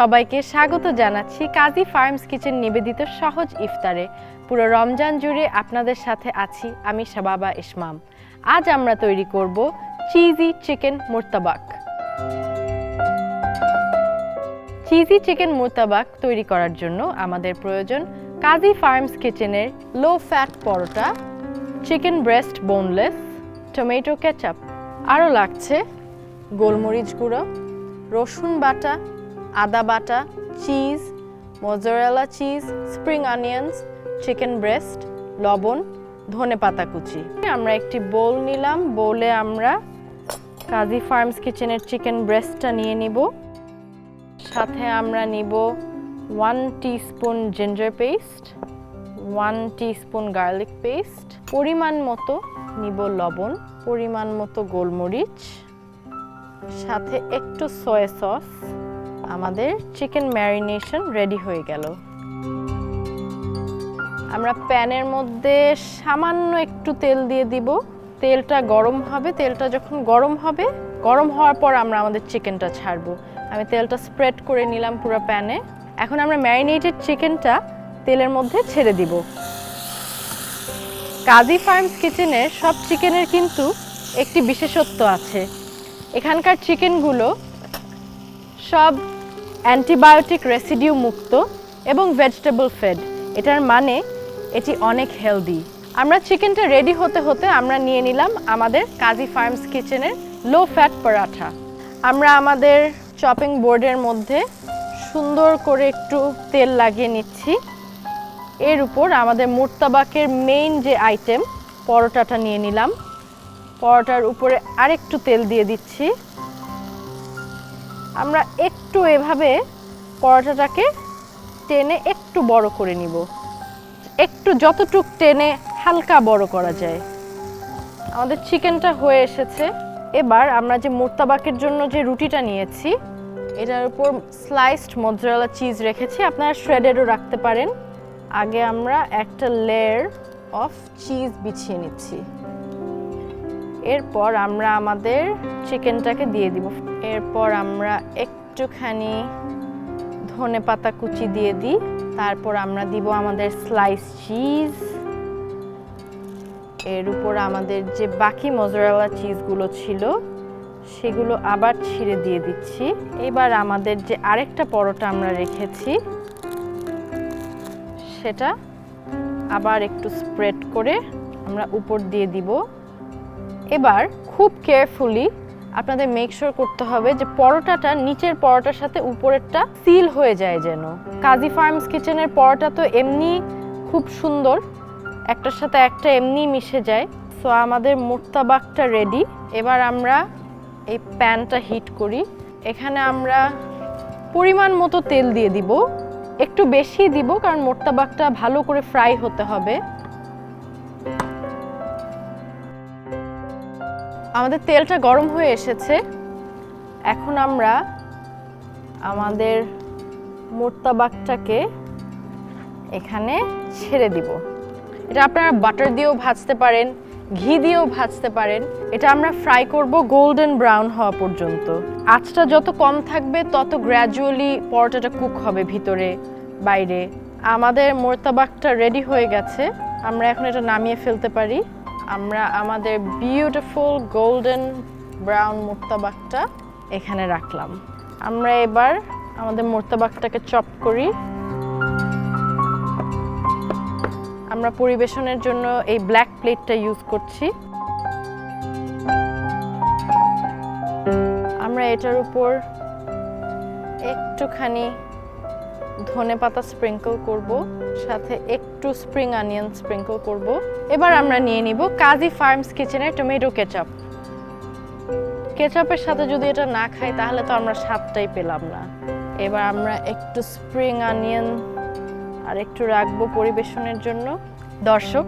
সবাইকে স্বাগত জানাচ্ছি কাজী ফার্মস কিচেন নিবেদিত সহজ ইফতারে। পুরো রমজান জুড়ে আপনাদের সাথে আছি আমি শাবাবা ইসমাম। আজ আমরা তৈরি করব cheesy chicken murtabak. Cheesy chicken murtabak তৈরি করার জন্য আমাদের প্রয়োজন কাজী ফার্মস কিচেনের low fat paratha, chicken breast boneless, tomato ketchup, আরও লাগছে গোলমরিচ গুঁড়ো, রসুন বাটা, আদা বাটা, cheese, mozzarella cheese, spring onions, chicken breast, লবণ, ধনেপাতা কুচি। আমরা একটি বোল নিলাম। বোলে আমরা কাজী ফার্মস কিচেনের চিকেন ব্রেস্টটা নিয়ে নিব। সাথে আমরা নিব 1 teaspoon ginger paste, 1 teaspoon garlic paste, পরিমাণ মতো নিব লবণ, পরিমাণ মতো গোলমরিচ, সাথে একটু সয়া সস। আমাদের চিকেন ম্যারিনেশন রেডি হয়ে গেল। আমরা প্যানের মধ্যে সামান্য একটু তেল দিয়ে দিব। তেলটা গরম হবে। তেলটা যখন গরম হবে, গরম হওয়ার পর আমরা আমাদের চিকেনটা ছাড়বো। আমি তেলটা স্প্রেড করে নিলাম পুরো প্যানে। এখন আমরা ম্যারিনেটেড চিকেনটা তেলের মধ্যে ছেড়ে দিব। কাজী ফার্মস কিচেনের সব চিকেনের কিন্তু একটি বিশেষত্ব আছে। এখানকার চিকেনগুলো সব অ্যান্টিবায়োটিক রেসিডিউ মুক্ত এবং ভেজিটেবল ফেড। এটার মানে এটি অনেক হেলদি। আমরা চিকেনটা রেডি হতে হতে আমরা নিয়ে নিলাম আমাদের কাজী ফার্মস কিচেনের লো ফ্যাট পরাঠা। আমরা আমাদের চপিং বোর্ডের মধ্যে সুন্দর করে একটু তেল লাগিয়ে নিচ্ছি। এর উপর আমাদের মুর্তাবাকের মেইন যে আইটেম পরোটাটা নিয়ে নিলাম। পরোটার উপরে আরেকটু তেল দিয়ে দিচ্ছি। আমরা একটু এভাবে পরোটাটাকে টেনে একটু বড় করে নিব। একটু যতটুক টেনে হালকা বড় করা যায়। আমাদের চিকেনটা হয়ে এসেছে। এবার আমরা যে মুর্তাবাকের জন্য যে রুটিটা নিয়েছি এটার উপর স্লাইসড মোজারেলা চিজ রেখেছি। আপনারা শ্রেডেডও রাখতে পারেন। আগে আমরা একটা লেয়ার অফ চিজ বিছিয়ে নিচ্ছি। এরপর আমরা আমাদের চিকেনটাকে দিয়ে দিব। এরপর আমরা একটুখানি ধনেপাতা কুচি দিয়ে দিই। তারপর আমরা দিব আমাদের স্লাইস চিজ। এর উপর আমাদের যে বাকি মোজারেলা চিজগুলো ছিল সেগুলো আবার ছিঁড়ে দিয়ে দিচ্ছি। এবার আমাদের যে আরেকটা পরোটা আমরা রেখেছি সেটা আবার একটু স্প্রেড করে আমরা উপর দিয়ে দিব। এবার খুব কেয়ারফুলি আপনাদের মেক শিওর করতে হবে যে পরোটাটা নিচের পরোটার সাথে উপরেরটা সিল হয়ে যায় যেন। কাজী ফার্মস কিচেনের পরোটা তো এমনি খুব সুন্দর, একটার সাথে একটা এমনি মিশে যায়। সো আমাদের মুর্তাবাকটা রেডি। এবার আমরা এই প্যানটা হিট করি। এখানে আমরা পরিমাণ মতো তেল দিয়ে দিব। একটু বেশি দিব কারণ মুর্তাবাকটা ভালো করে ফ্রাই হতে হবে। আমাদের তেলটা গরম হয়ে এসেছে। এখন আমরা আমাদের মুর্তাবাকটাকে এখানে ছেড়ে দিব। এটা আপনারা বাটার দিয়েও ভাজতে পারেন, ঘি দিয়েও ভাজতে পারেন। এটা আমরা ফ্রাই করব গোল্ডেন ব্রাউন হওয়া পর্যন্ত। আঁচটা যত কম থাকবে তত গ্র্যাজুয়ালি পরোটাটা কুক হবে ভিতরে বাইরে। আমাদের মুর্তাবাকটা রেডি হয়ে গেছে। আমরা এখন এটা নামিয়ে ফেলতে পারি। আমরা আমাদের বিউটিফুল গোল্ডেন ব্রাউন মুর্তাবাকটা এখানে রাখলাম। আমরা এবার আমাদের মুর্তাবাকটাকে চপ করি। আমরা পরিবেশনের জন্য এই ব্ল্যাক প্লেটটা ইউজ করছি। আমরা এটার উপর একটুখানি ধনেপাতা স্প্রিঙ্কল করব, সাথে একটু স্প্রিং অনিয়ন স্প্রিঙ্কল করব। এবার আমরা নিয়ে নিব কাজী ফার্মস কিচেনের টমেটো কেচাপ। কেচাপের সাথে যদি এটা না খাই তাহলে তো আমরা স্বাদটাই পেলাম না। এবার আমরা একটু স্প্রিং অনিয়ন আর একটু রাখবো পরিবেশনের জন্য। দর্শক,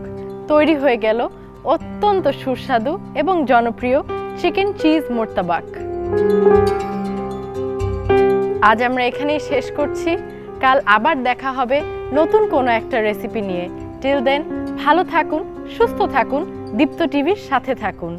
তৈরি হয়ে গেল অত্যন্ত সুস্বাদু এবং জনপ্রিয় চিকেন চিজ মুর্তাবাক। আজ আমরা এখানেই শেষ করছি। কাল আবার দেখা হবে নতুন কোনো একটা রেসিপি নিয়ে। টিল দেন ভালো থাকুন, সুস্থ থাকুন, দীপ্ত টিভির সাথে থাকুন।